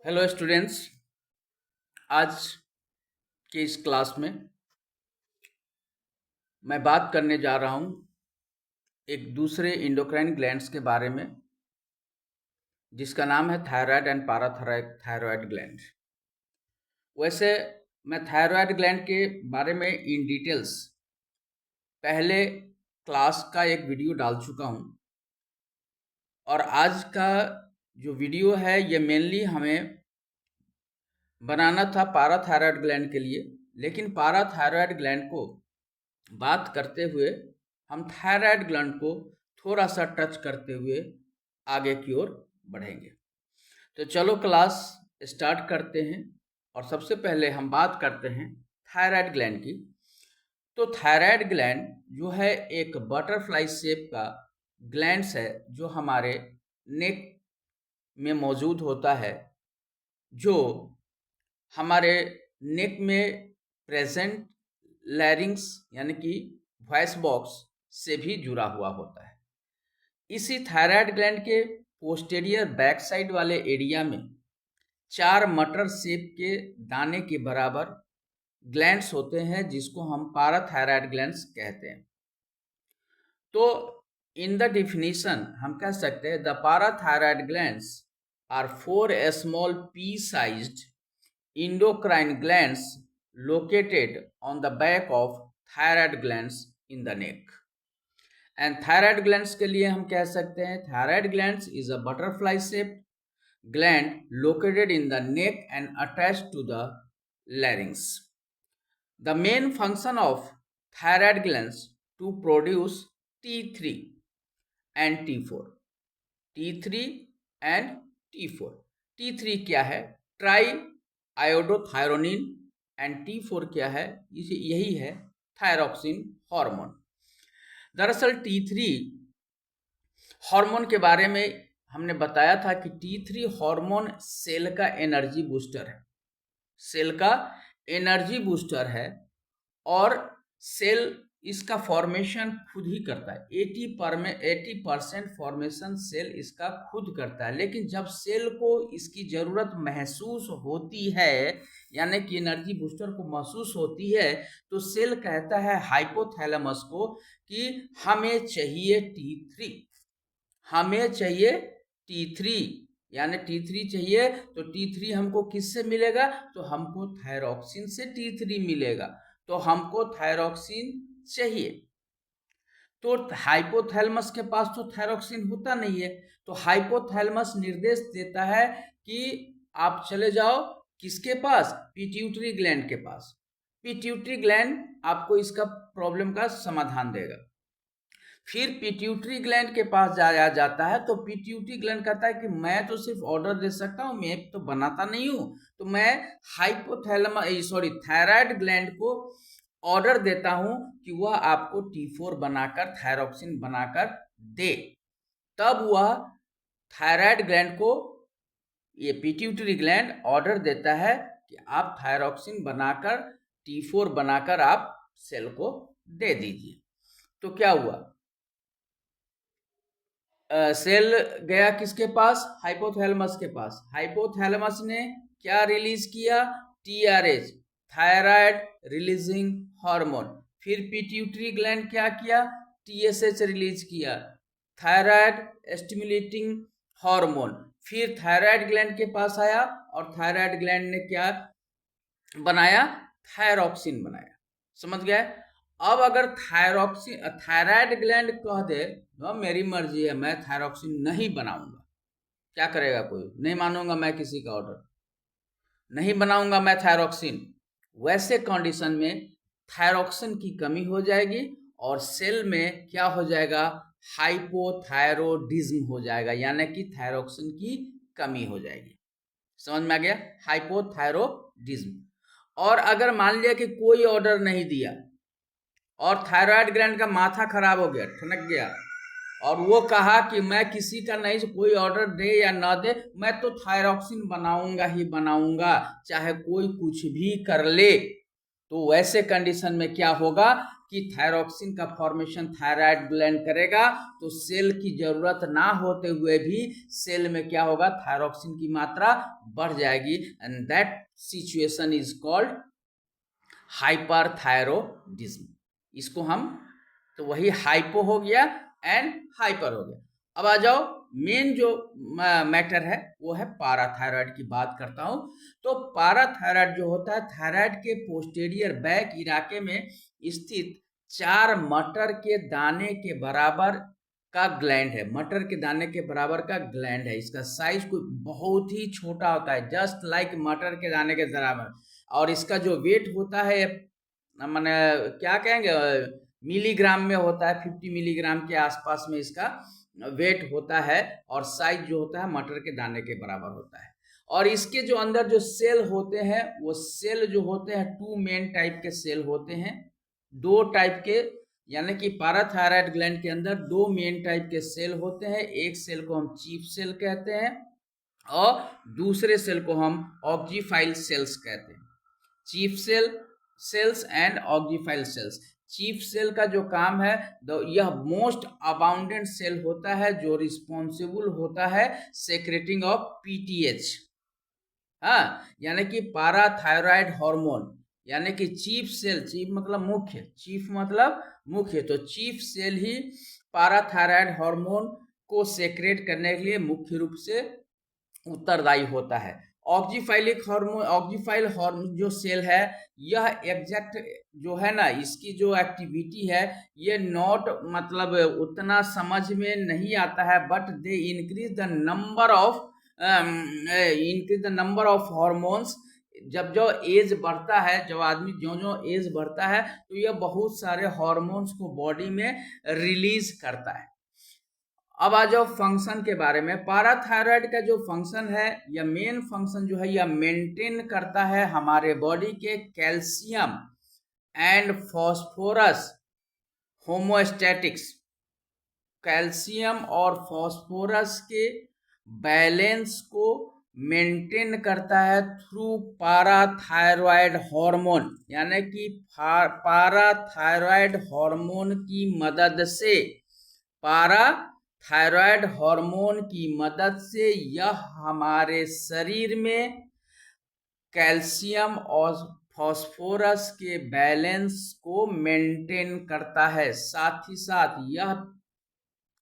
Hello students. आज के इस क्लास में मैं बात करने जा रहा हूँ एक दूसरे इंडोक्राइन ग्लैंड्स के बारे में, जिसका नाम है थायराइड एंड पाराथायरॉयड ग्लैंड। वैसे मैं थायराइड ग्लैंड के बारे में इन डिटेल्स पहले क्लास का एक वीडियो डाल चुका हूँ, और आज का जो वीडियो है ये मेनली हमें बनाना था पाराथायरॉयड ग्लैंड के लिए। लेकिन पाराथायरॉयड ग्लैंड को बात करते हुए हम थायराइड ग्लैंड को थोड़ा सा टच करते हुए आगे की ओर बढ़ेंगे। तो चलो क्लास स्टार्ट करते हैं। और सबसे पहले हम बात करते हैं थायराइड ग्लैंड की। तो थायराइड ग्लैंड जो है एक बटरफ्लाई शेप का ग्लैंड्स है, जो हमारे नेक में मौजूद होता है, जो हमारे नेक में प्रेजेंट लैरिंग्स यानी कि वॉइस बॉक्स से भी जुड़ा हुआ होता है। इसी थायराइड ग्लैंड के पोस्टेरियर बैक साइड वाले एरिया में 4 मटर शेप के दाने के बराबर ग्लैंड्स होते हैं, जिसको हम पाराथायरॉयड ग्लैंड्स कहते हैं। तो इन द डिफिनीशन हम कह सकते हैं the parathyroid glands are 4 small pea sized endocrine glands located on the back of thyroid glands in the neck. And thyroid glands के लिए हम कह सकते हैं thyroid glands is a butterfly shaped gland located in the neck and attached to the larynx. The main function of thyroid glands to produce T3 and T4. T3 and T4. T3 क्या है? Try iodothyronine. And T4 क्या है? यही है thyroxine hormone. दरअसल T3 hormone के बारे में हमने बताया था कि T3 हार्मोन सेल का एनर्जी बूस्टर है। सेल का एनर्जी बूस्टर है और सेल इसका फॉर्मेशन खुद ही करता है। 80% फॉर्मेशन सेल इसका खुद करता है। लेकिन जब सेल को इसकी ज़रूरत महसूस होती है, यानी कि एनर्जी बूस्टर को महसूस होती है, तो सेल कहता है हाइपोथैलेमस को कि हमें चाहिए T3, हमें चाहिए T3, यानी T3 चाहिए। तो T3 हमको किससे मिलेगा? तो हमको थायरोक्सिन से T3 मिलेगा। तो हमको थायरोक्सिन चाहिए। तो हाइपोथैलेमस के पास तो थायरोक्सिन होता नहीं है, तो हाइपोथैलेमस निर्देश देता है कि आप चले जाओ किसके पास? पिट्यूटरी ग्लैंड के पास। पिट्यूटरी ग्लैंड आपको इसका प्रॉब्लम का समाधान देगा। फिर पिट्यूटरी ग्लैंड के पास जाया जाता है, तो पिट्यूटरी ग्लैंड कहता है कि मैं तो सिर्फ ऑर्डर दे सकता हूँ, मैं तो बनाता नहीं हूँ। तो मैं थायराइड ग्लैंड को ऑर्डर देता हूँ कि वह आपको T4 बनाकर थायरोक्सिन बनाकर दे। तब वह थायराइड ग्लैंड को, ये पिट्यूटरी ग्लैंड ऑर्डर देता है कि आप थायरोक्सिन बनाकर T4 बनाकर आप सेल को दे दीजिए। तो क्या हुआ? सेल गया किसके पास? हाइपोथैलेमस के पास। हाइपोथैलेमस ने क्या रिलीज किया? TRH, thyroid releasing hormone. फिर पिट्यूटरी ग्लैंड क्या किया? TSH रिलीज किया, थायराइड स्टिमुलेटिंग हार्मोन। फिर थायराइड ग्लैंड के पास आया और थायराइड ग्लैंड ने क्या बनाया? थायरोक्सिन बनाया। समझ गए? अब अगर थायराइड ग्लैंड कह दे मेरी मर्जी है, मैं थायरोक्सिन नहीं बनाऊंगा, क्या करेगा कोई? नहीं मानूंगा मैं किसी का ऑर्डर, नहीं बनाऊंगा मैं थायरोक्सिन। वैसे कंडीशन में थायरोक्सिन की कमी हो जाएगी और सेल में क्या हो जाएगा? हाइपोथायरोडिज्म हो जाएगा, यानी कि थायरोक्सिन की कमी हो जाएगी। समझ में आ गया? हाइपोथायरोडिज्म। और अगर मान लिया कि कोई ऑर्डर नहीं दिया और थायराइड ग्लैंड का माथा खराब हो गया, ठनक गया, और वो कहा कि मैं किसी का नहीं, कोई ऑर्डर दे या ना दे, मैं तो थायरोक्सिन बनाऊंगा ही बनाऊंगा, चाहे कोई कुछ भी कर ले, तो वैसे कंडीशन में क्या होगा कि थायरॉक्सिन का फॉर्मेशन थायराइड ग्लैंड करेगा, तो सेल की जरूरत ना होते हुए भी सेल में क्या होगा, थायरॉक्सिन की मात्रा बढ़ जाएगी, and that situation is called hyperthyroidism. इसको हम, तो वही हाइपो हो गया एंड हाइपर हो गया। अब आ जाओ, मेन जो मैटर है वो है पाराथायराइड की बात करता हूं। तो पाराथायराइड जो होता है, थायराइड के पोस्टेरियर बैक इलाके में स्थित 4 मटर के दाने के बराबर का ग्लैंड है। मटर के दाने के बराबर का ग्लैंड है। इसका साइज कोई बहुत ही छोटा होता है, जस्ट लाइक मटर के दाने के बराबर, और इसका जो वेट होता है, मैंने क्या कहेंगे, मिलीग्राम में होता है, 50 मिलीग्राम के आसपास में इसका वेट होता है, और साइज जो होता है मटर के दाने के बराबर होता है। और इसके जो अंदर जो सेल होते हैं, वो सेल जो होते हैं 2 मेन टाइप के सेल होते हैं, 2 टाइप के, यानी कि पाराथायराइड ग्लैंड के अंदर 2 मेन टाइप के सेल होते हैं। एक सेल को हम चीफ सेल कहते हैं और दूसरे सेल को हम ऑक्जीफाइल सेल्स कहते हैं। Chief cells and oxyphil cells. Chief cell का जो काम है, यह मोस्ट अबाउंडेंट सेल होता है जो रिस्पॉन्सिबल होता है सेक्रेटिंग ऑफ पीटीएच, हाँ, यानी कि पाराथायराइड हार्मोन, यानी कि चीफ सेल, चीफ मतलब मुख्य, चीफ मतलब मुख्य, तो चीफ सेल ही पाराथायराइड हार्मोन को सेक्रेट करने के लिए मुख्य रूप से उत्तरदायी होता है। ऑक्जीफाइलिक हार्मोन, ऑक्जीफाइल हार्मोन जो सेल है, यह एग्जैक्ट जो है ना, इसकी जो एक्टिविटी है, ये नॉट मतलब उतना समझ में नहीं आता है, but they increase the number of hormones. जब जो एज बढ़ता है, जब आदमी जो जो एज बढ़ता है, तो यह बहुत सारे हार्मोन्स को बॉडी में रिलीज करता है। अब आ जाओ फंक्शन के बारे में। पाराथायराइड का जो फंक्शन है, या मेन फंक्शन जो है, यह मेंटेन करता है हमारे बॉडी के कैल्शियम एंड फॉस्फोरस होमोस्टैटिक्स, कैल्शियम और फॉस्फोरस के बैलेंस को मेंटेन करता है थ्रू पाराथायरॉयड हार्मोन, यानी कि पाराथायरॉयड हार्मोन की मदद से, थायराइड हार्मोन की मदद से यह हमारे शरीर में कैल्शियम और फास्फोरस के बैलेंस को मेंटेन करता है। साथ ही साथ यह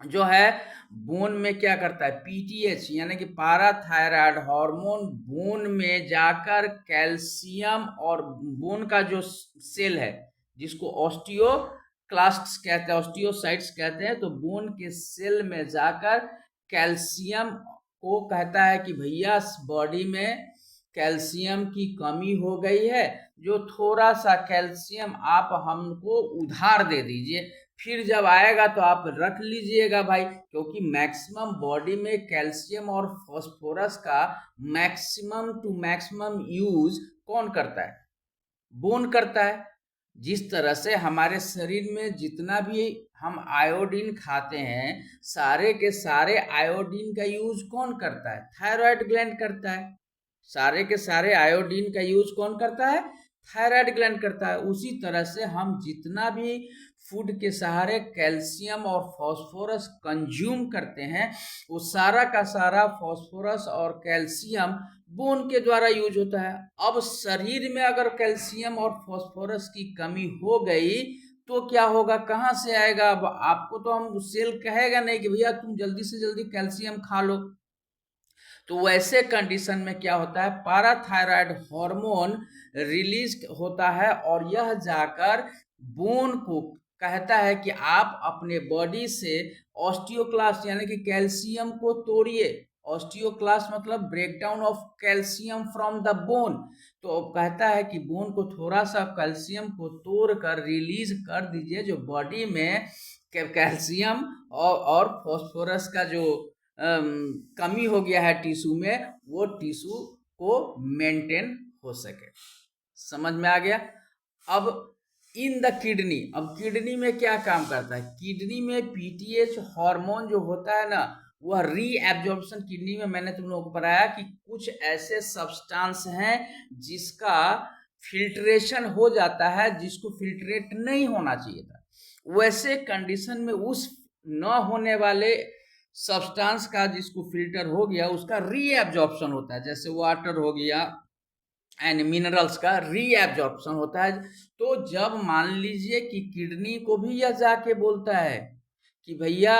जो है बोन में क्या करता है, पीटीएच यानी कि पाराथायराइड हार्मोन बोन में जाकर कैल्शियम, और बोन का जो सेल है जिसको ऑस्टियोक्लास्ट्स कहते हैं, ऑस्टियोसाइट्स कहते हैं, तो बोन के सेल में जाकर कैल्शियम को कहता है कि भैया बॉडी में कैल्शियम की कमी हो गई है, जो थोड़ा सा कैल्शियम आप हमको उधार दे दीजिए, फिर जब आएगा तो आप रख लीजिएगा भाई, क्योंकि मैक्सिमम बॉडी में कैल्शियम और फास्फोरस का मैक्सिमम टू मैक्सिमम यूज कौन करता है, बोन करता है। जिस तरह से हमारे शरीर में जितना भी हम आयोडीन खाते हैं, सारे के सारे आयोडीन का यूज कौन करता है, थायराइड ग्लैंड करता है। सारे के सारे आयोडीन का यूज कौन करता है, थायराइड ग्लैंड करता है। उसी तरह से हम जितना भी फूड के सहारे कैल्शियम और फास्फोरस कंज्यूम करते हैं, वो सारा का सारा फास्फोरस और कैल्शियम बोन के द्वारा यूज होता है। अब शरीर में अगर कैल्शियम और फास्फोरस की कमी हो गई तो क्या होगा, कहाँ से आएगा। अब आपको तो हम सेल कहेगा नहीं कि भैया तुम जल्दी से जल्दी कैल्शियम खा लो। तो वैसे कंडीशन में क्या होता है, पाराथायराइड हार्मोन रिलीज होता है, और यह जाकर बोन को कहता है कि आप अपने बॉडी से ऑस्टियोक्लास्ट यानी कि कैल्शियम को तोड़िए। ऑस्टियोक्लास्ट मतलब breakdown of calcium from the bone. तो कहता है कि बोन को थोड़ा सा कैल्शियम को तोड़कर रिलीज कर दीजिए, जो बॉडी में कैल्शियम और फास्फोरस का जो कमी हो गया है टिश्यू में, वो टिश्यू को मेंटेन हो सके। समझ में आ गया। अब इन द किडनी, अब किडनी में क्या काम करता है, किडनी में पीटीएच हार्मोन जो होता है ना, वह रीएब्जॉर्प्शन, किडनी में मैंने तुम लोगों को बताया कि कुछ ऐसे सब्सटेंस हैं जिसका फिल्ट्रेशन हो जाता है जिसको फिल्ट्रेट नहीं होना चाहिए था, वैसे कंडीशन में उस न होने वाले सब्सटेंस का जिसको फिल्टर हो गया उसका रीएब्जॉर्प्शन होता है, जैसे वाटर हो गया एंड मिनरल्स का रीएब्जॉर्प्शन होता है। तो जब मान लीजिए कि किडनी को भी यह जाके बोलता है कि भैया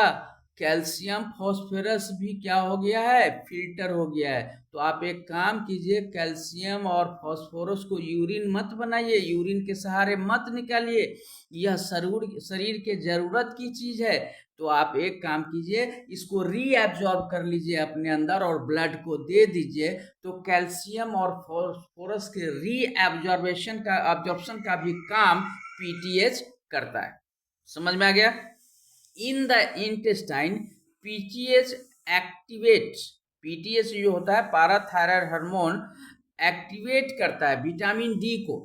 कैल्शियम फॉस्फोरस भी क्या हो गया है, फिल्टर हो गया है, तो आप एक काम कीजिए, कैल्शियम और फॉस्फोरस को यूरिन मत बनाइए, यूरिन के सहारे मत निकालिए, यह शरीर के जरूरत की चीज है। तो आप एक काम कीजिए, इसको रीएब्जॉर्ब कर लीजिए अपने अंदर और ब्लड को दे दीजिए। तो कैल्शियम और फॉस्फोरस के रीएब्जॉर्बेशन का अब्जॉर्प्शन का भी काम पीटीएच करता है। समझ में आ गया? In the intestine PTH activates, PTH जो होता है पाराथायराइड हार्मोन एक्टिवेट करता है विटामिन डी को।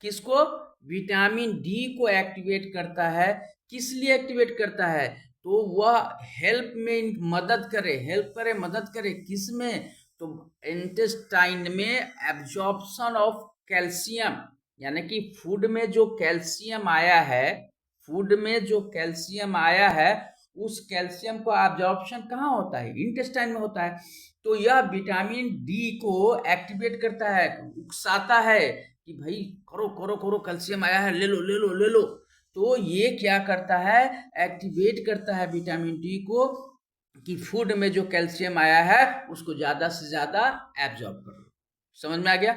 किसको? विटामिन डी को एक्टिवेट करता है। किस लिए एक्टिवेट करता है? तो वह हेल्प में मदद करे किस में? तो इंटेस्टाइन में एब्जॉर्प्शन ऑफ कैल्शियम, यानी कि फूड में जो कैल्शियम आया है उस कैल्शियम को एब्जॉर्प्शन कहाँ होता है? इंटेस्टाइन में होता है। तो यह विटामिन डी को एक्टिवेट करता है, उकसाता है कि भाई करो करो करो, कैल्शियम आया है, ले लो ले लो ले लो। तो ये क्या करता है? एक्टिवेट करता है विटामिन डी को कि फूड में जो कैल्शियम आया है उसको ज्यादा से ज्यादा एब्जॉर्ब कर लो। समझ में आ गया?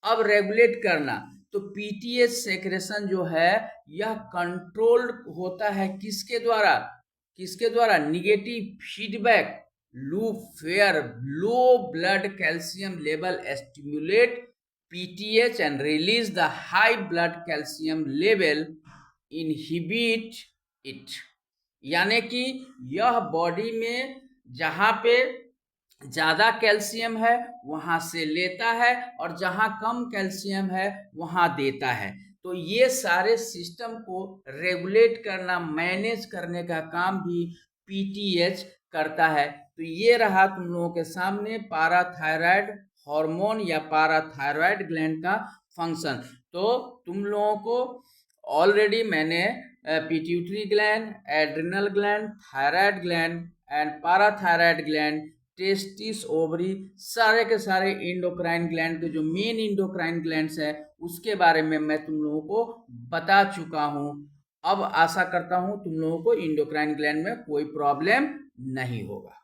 अब रेगुलेट करना, तो पीटीएच सेक्रेशन जो है यह कंट्रोल्ड होता है किसके द्वारा? Negative feedback loop fair low blood calcium level stimulate PTH and release the high blood calcium level inhibit it. यानी कि यह बॉडी में जहां पे ज्यादा कैल्शियम है वहां से लेता है और जहां कम कैल्शियम है वहां देता है। तो ये सारे सिस्टम को रेगुलेट करना, मैनेज करने का काम भी पीटीएच करता है। तो ये रहा तुम लोगों के सामने पाराथायराइड हार्मोन या पाराथायराइड ग्लैंड का फंक्शन। तो तुम लोगों को ऑलरेडी मैंने pituitary gland, adrenal gland, thyroid gland and parathyroid gland, testis, ovary, सारे के सारे इंडोक्राइन ग्लैंड के जो मेन इंडोक्राइन ग्लैंड्स है उसके बारे में मैं तुम लोगों को बता चुका हूं। अब आशा करता हूं तुम लोगों को इंडोक्राइन ग्लैंड में कोई प्रॉब्लम नहीं होगा।